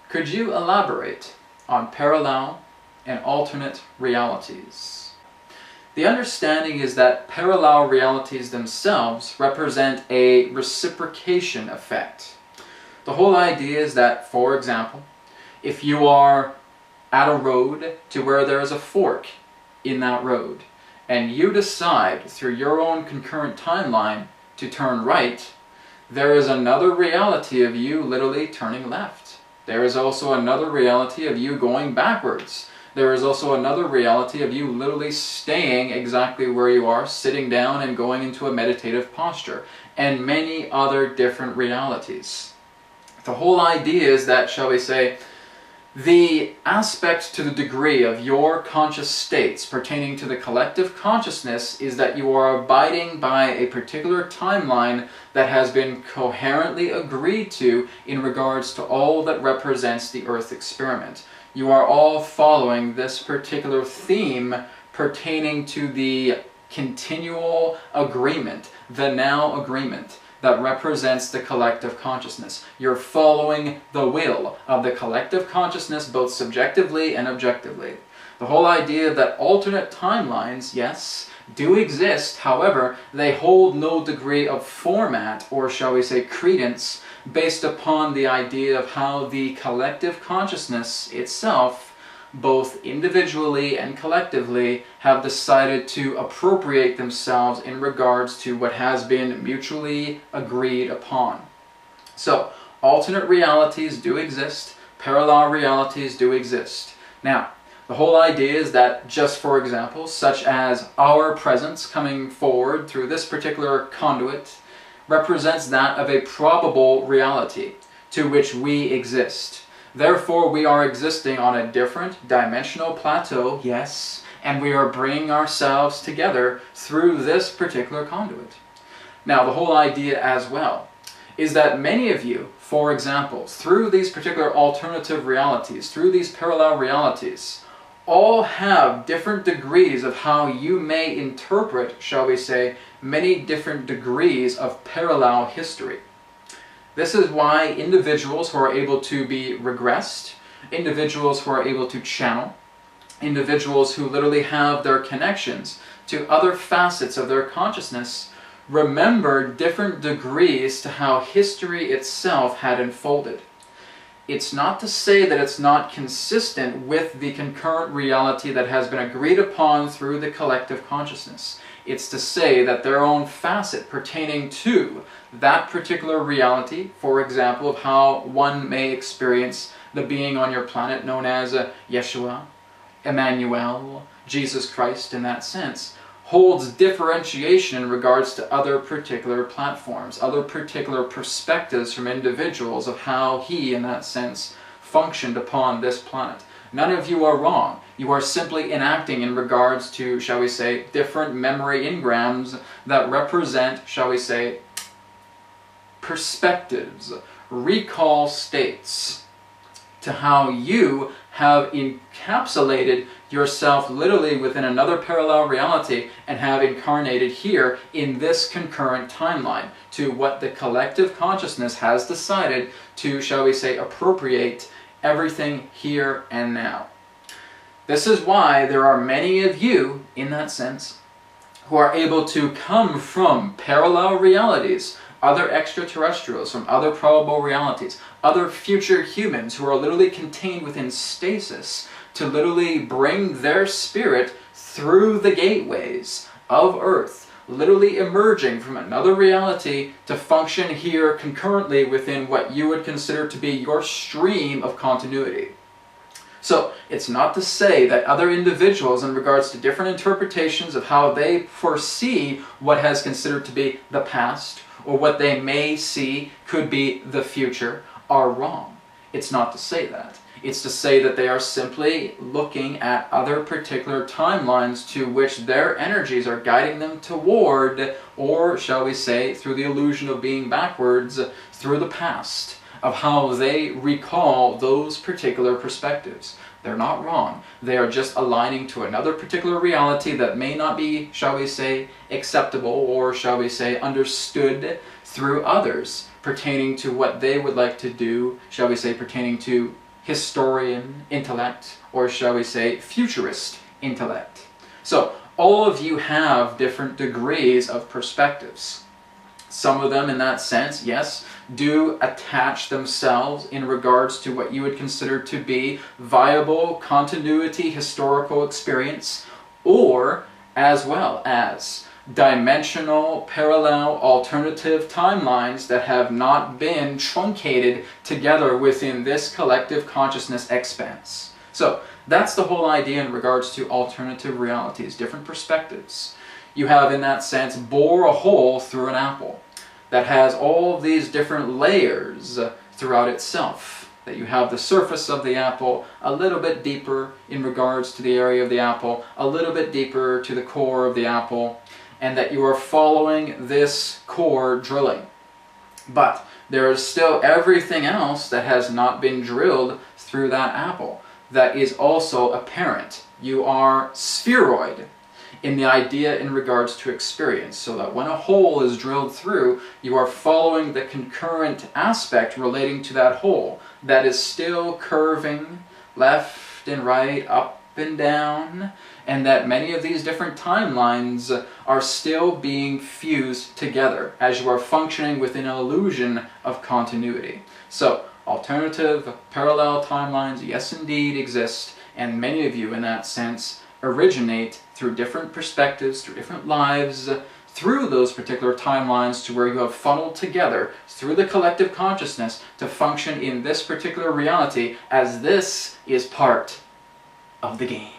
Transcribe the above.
Could you elaborate on parallel and alternate realities? The understanding is that parallel realities themselves represent a reciprocation effect. The whole idea is that, for example, if you are at a road to where there is a fork in that road, and you decide through your own concurrent timeline to turn right, there is another reality of you literally turning left. There is also another reality of you going backwards. There is also another reality of you literally staying exactly where you are, sitting down and going into a meditative posture, and many other different realities. The whole idea is that, shall we say, the aspect to the degree of your conscious states pertaining to the collective consciousness is that you are abiding by a particular timeline that has been coherently agreed to in regards to all that represents the Earth experiment. You are all following this particular theme pertaining to the continual agreement, the now agreement, that represents the collective consciousness. You're following the will of the collective consciousness both subjectively and objectively. The whole idea that alternate timelines, yes, do exist, however, they hold no degree of format, or shall we say credence, based upon the idea of how the collective consciousness itself, both individually and collectively, have decided to appropriate themselves in regards to what has been mutually agreed upon. So, alternate realities do exist, parallel realities do exist. Now, the whole idea is that, just for example, such as our presence coming forward through this particular conduit represents that of a probable reality to which we exist. Therefore, we are existing on a different dimensional plateau, yes, and we are bringing ourselves together through this particular conduit. Now, the whole idea as well is that many of you, for example, through these particular alternative realities, through these parallel realities, all have different degrees of how you may interpret, shall we say, many different degrees of parallel history. This is why individuals who are able to be regressed, individuals who are able to channel, individuals who literally have their connections to other facets of their consciousness remember different degrees to how history itself had unfolded. It's not to say that it's not consistent with the concurrent reality that has been agreed upon through the collective consciousness. It's to say that their own facet pertaining to that particular reality, for example, of how one may experience the being on your planet known as Yeshua, Emmanuel, Jesus Christ in that sense, holds differentiation in regards to other particular platforms, other particular perspectives from individuals of how he, in that sense, functioned upon this planet. None of you are wrong. You are simply enacting in regards to, shall we say, different memory engrams that represent, shall we say, perspectives, recall states to how you have encapsulated yourself literally within another parallel reality and have incarnated here in this concurrent timeline to what the collective consciousness has decided to, shall we say, appropriate everything here and now. This is why there are many of you, in that sense, who are able to come from parallel realities, other extraterrestrials from other probable realities, other future humans who are literally contained within stasis to literally bring their spirit through the gateways of Earth, literally emerging from another reality to function here concurrently within what you would consider to be your stream of continuity. So, it's not to say that other individuals, in regards to different interpretations of how they foresee what has considered to be the past, or what they may see could be the future, are wrong. It's not to say that. It's to say that they are simply looking at other particular timelines to which their energies are guiding them toward, or shall we say, through the illusion of being backwards, through the past, of how they recall those particular perspectives. They're not wrong. They are just aligning to another particular reality that may not be, shall we say, acceptable, or shall we say, understood through others, pertaining to what they would like to do, shall we say, pertaining to historian intellect, or shall we say futurist intellect. So all of you have different degrees of perspectives. Some of them, in that sense, yes, do attach themselves in regards to what you would consider to be viable continuity historical experience, or as well as dimensional, parallel, alternative timelines that have not been truncated together within this collective consciousness expanse. So that's the whole idea in regards to alternative realities, different perspectives. You have, in that sense, bore a hole through an apple that has all of these different layers throughout itself. That you have the surface of the apple a little bit deeper in regards to the area of the apple, a little bit deeper to the core of the apple, and that you are following this core drilling. But there is still everything else that has not been drilled through that apple that is also apparent. You are spheroid in the idea in regards to experience, so that when a hole is drilled through, you are following the concurrent aspect relating to that hole that is still curving left and right, up and down, and that many of these different timelines are still being fused together as you are functioning within an illusion of continuity. So alternative, parallel timelines, yes indeed exist, and many of you in that sense originate through different perspectives, through different lives, through those particular timelines to where you have funneled together through the collective consciousness to function in this particular reality as this is part of the game.